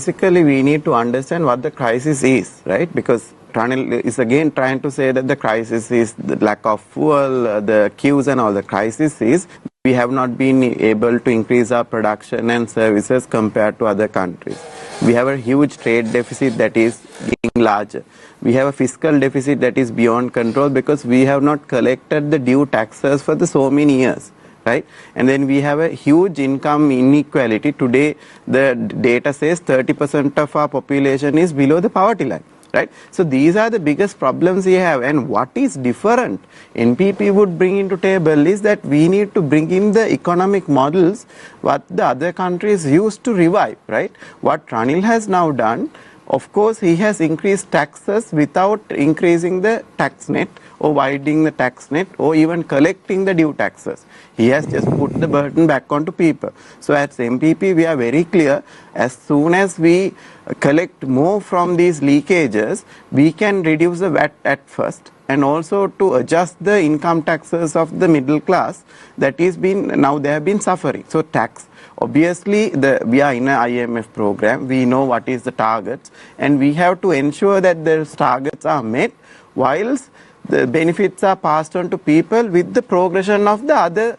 basically we need to understand what the crisis is, right? Because Ranil is again trying to say that the crisis is the lack of fuel, the queues and all. The crisis is we have not been able to increase our production and services compared to other countries. We have a huge trade deficit that is getting larger. We have a fiscal deficit that is beyond control because we have not collected the due taxes for so many years. Right? And then we have a huge income inequality. Today, the data says 30% of our population is below the poverty line. Right? So these are the biggest problems we have. And what is different NPP would bring into table is that we need to bring in the economic models what the other countries used to revive. Right? What Ranil has now done, of course, he has increased taxes without increasing the tax net or widening the tax net or even collecting the due taxes. He has just put the burden back onto people. So as MPP, we are very clear, as soon as we collect more from these leakages, we can reduce the VAT at first, and also to adjust the income taxes of the middle class that is now they have been suffering. So tax, obviously we are in an IMF program, we know what is the targets, and we have to ensure that those targets are met whilst the benefits are passed on to people with the progression of the other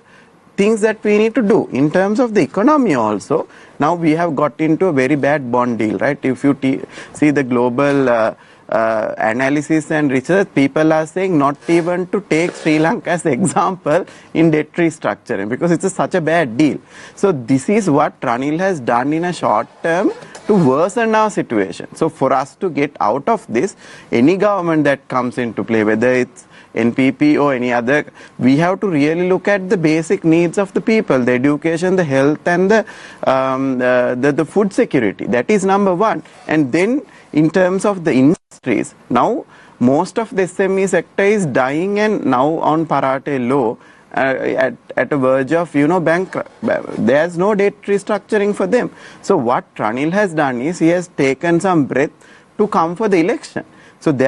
things that we need to do. In terms of the economy also, now we have got into a very bad bond deal, right? If you see the global analysis and research, people are saying not even to take Sri Lanka as example in debt restructuring because it's such a bad deal. So this is what Ranil has done in a short term to worsen our situation. So for us to get out of this, any government that comes into play, whether it's NPP or any other, we have to really look at the basic needs of the people, the education, the health and the food security. That is number one. And then in terms of the industries, now most of the SME sector is dying and now on parate law at a verge of bankrupt. There's no debt restructuring for them. So what Ranil has done is he has taken some breath to come for the election. So there